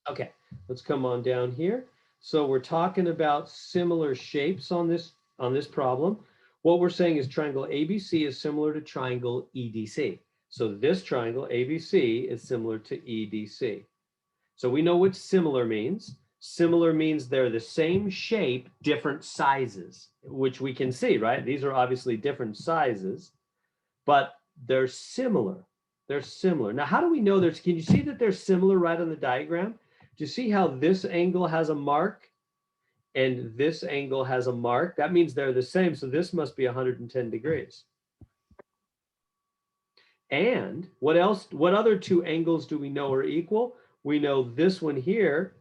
Okay, let's come on down here. So we're talking about similar shapes on this problem. What we're saying is triangle ABC is similar to triangle EDC. So this triangle ABC is similar to EDC. So we know what similar means. Similar means they're the same shape, different sizes, which we can see, right? These are obviously different sizes, but they're similar. They're similar. Now, how do we know there's, can you see that they're similar right on the diagram? Do you see how this angle has a mark and this angle has a mark? That means they're the same. So this must be 110 degrees. And what else, what other two angles do we know are equal? We know this one here,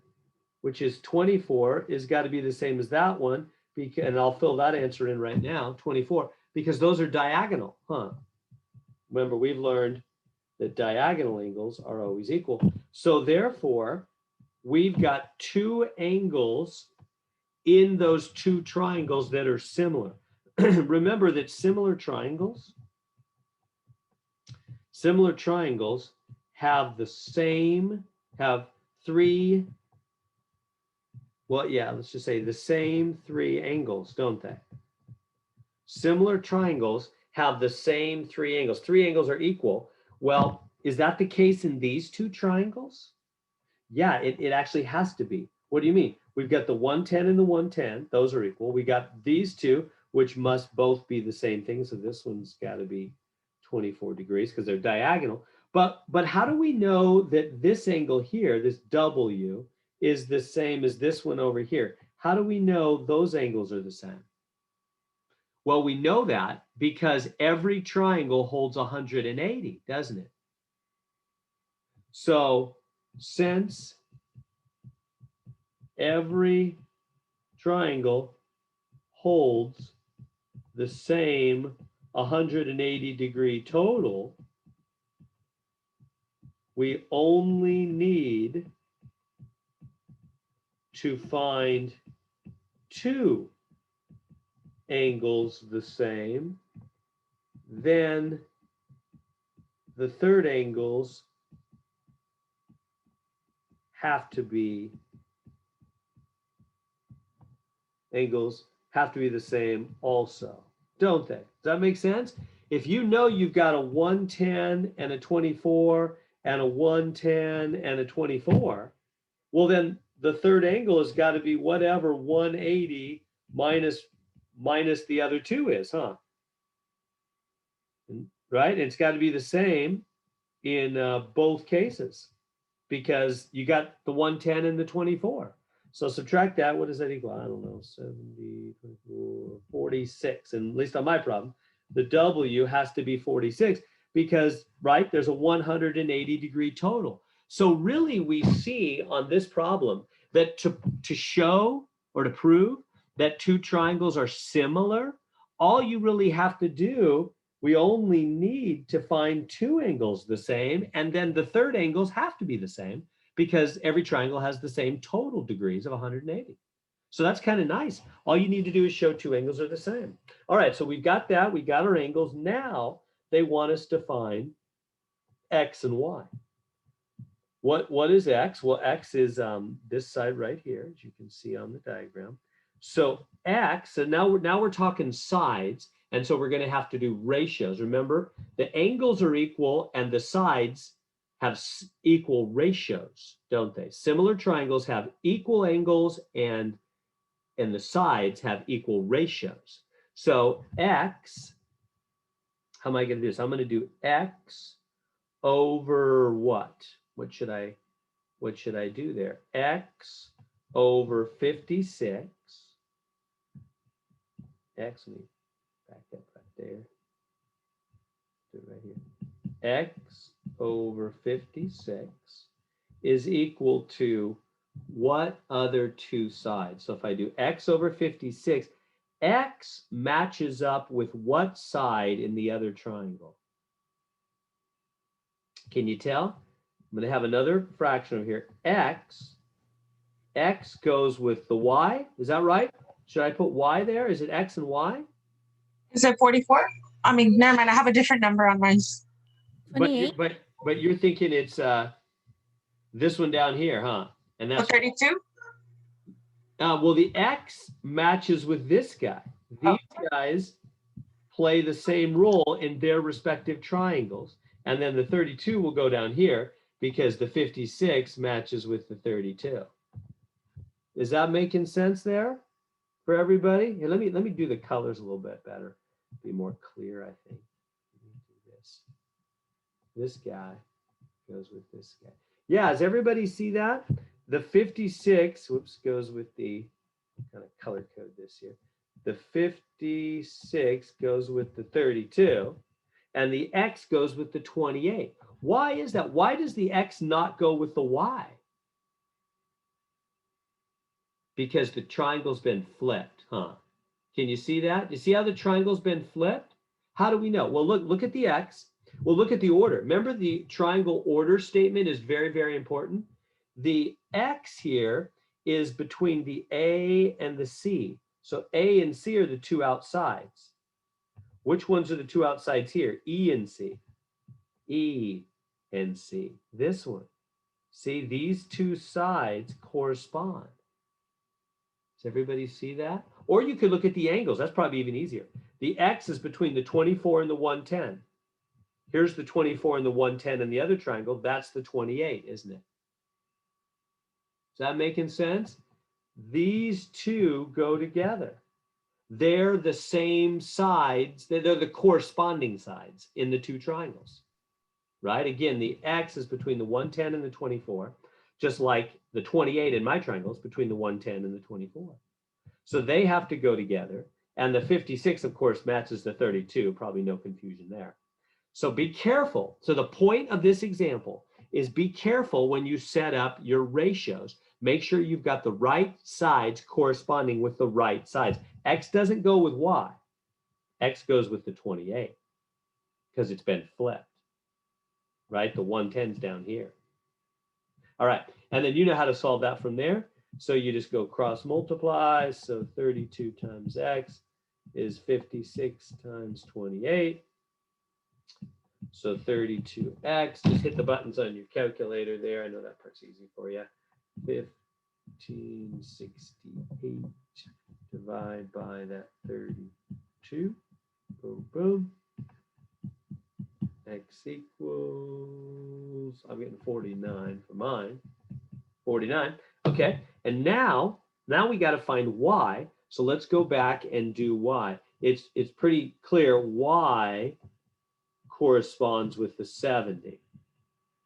which is 24, is got to be the same as that one. And I'll fill that answer in right now, 24, because those are diagonal, huh? Remember, we've learned that diagonal angles are always equal. So therefore, we've got two angles in those two triangles that are similar. Remember that similar triangles have the same, have three, well, yeah, let's just say the same three angles, don't they? Similar triangles have the same three angles. Three angles are equal. Well, is that the case in these two triangles? Yeah, it actually has to be. What do you mean? We've got the 110 and the 110. Those are equal. We got these two, which must both be the same thing. So this one's got to be 24 degrees because they're diagonal. But how do we know that this angle here, this W, is the same as this one over here? How do we know those angles are the same? Well, we know that because every triangle holds 180, doesn't it? So since every triangle holds the same 180-degree total, we only need to find two angles the same, then the third angles have to be the same also, don't they? Does that make sense? If you know you've got a 110 and a 24 and a 110 and a 24, well then the third angle has got to be whatever 180 minus the other two is, huh? Right? And it's got to be the same in both cases because you got the 110 and the 24. So subtract that. What does that equal? I don't know, 70, 24, 46. And at least on my problem, the W has to be 46 because, right, there's a 180-degree total. So really we see on this problem that to show or to prove that two triangles are similar, all you really have to do, we only need to find two angles the same, and then the third angles have to be the same because every triangle has the same total degrees of 180. So that's kind of nice. All you need to do is show two angles are the same. All right, so we've got that. We got our angles. Now they want us to find X and Y. What is X? Well, X is this side right here, as you can see on the diagram. So X, and now we're talking sides, and so we're going to have to do ratios. Remember, the angles are equal and the sides have equal ratios, don't they? Similar triangles have equal angles and the sides have equal ratios. So X, how am I going to do this? I'm going to do X over what? What should I do there? X over 56. X, let me back up right there. Do it right here. X over 56 is equal to what other two sides? So if I do X over 56, X matches up with what side in the other triangle? Can you tell? I'm going to have another fraction over here. X goes with the Y. Is that right? Should I put Y there? Is it X and Y? Is it 44? I mean, never mind. I have a different number on mine. 28. But you're thinking it's this one down here, huh? And So that's 32? well, the X matches with this guy. These guys play the same role in their respective triangles. And then the 32 will go down here because the 56 matches with the 32. Is that making sense there for everybody? Here, let me do the colors a little bit better. Be more clear, I think. Let me do this. This guy goes with this guy. Yeah, does everybody see that? The 56, whoops, goes with the, kind of color code this here. The 56 goes with the 32, and the X goes with the 28. Why is that? Why does the X not go with the Y? Because the triangle's been flipped, huh? Can you see that? You see how the triangle's been flipped? How do we know? Well, look at the X. Well, look at the order. Remember, the triangle order statement is very, very important. The X here is between the A and the C. So A and C are the two outsides. Which ones are the two outsides here? E and C. E and C. This one. See, these two sides correspond. Does everybody see that? Or you could look at the angles. That's probably even easier. The X is between the 24 and the 110. Here's the 24 and the 110 in the other triangle. That's the 28, isn't it? Is that making sense? These two go together. They're the same sides. They're the corresponding sides in the two triangles, right? Again, the X is between the 110 and the 24, just like the 28 in my triangle is between the 110 and the 24. So they have to go together. And the 56, of course, matches the 32. Probably no confusion there. So be careful. So the point of this example is be careful when you set up your ratios. Make sure you've got the right sides corresponding with the right sides. X doesn't go with Y. X goes with the 28 because it's been flipped, right? The 110's down here. All right, and then you know how to solve that from there. So you just go cross multiply. So 32 times X is 56 times 28. So 32X, just hit the buttons on your calculator there. I know that part's easy for you. 1568 divide by that 32. Boom, boom. X equals, I'm getting 49 for mine. 49. Okay, and now we got to find Y. So let's go back and do Y. It's pretty clear Y corresponds with the 70.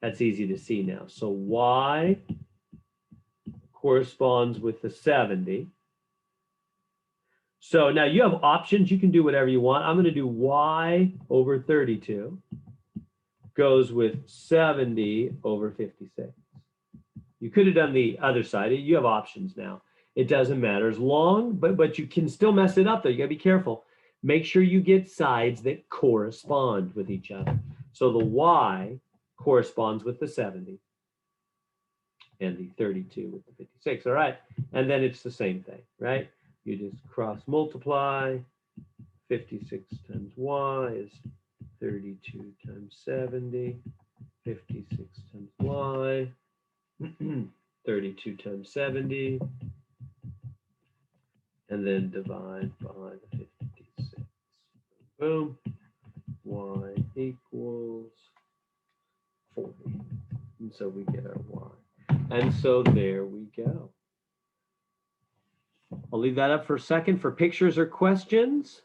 That's easy to see now. So Y corresponds with the 70. So now you have options. You can do whatever you want. I'm going to do Y over 32 goes with 70 over 56. You could have done the other side. You have options now. It doesn't matter as long, but you can still mess it up though. You got to be careful. Make sure you get sides that correspond with each other. So the Y corresponds with the 70 and the 32 with the 56. All right. And then it's the same thing, right? You just cross multiply. 56 times Y is 32 times 70. 56 times Y. 32 times 70. And then divide by the 56. Boom. Y equals 40. And so we get our Y. And so there we go. I'll leave that up for a second for pictures or questions.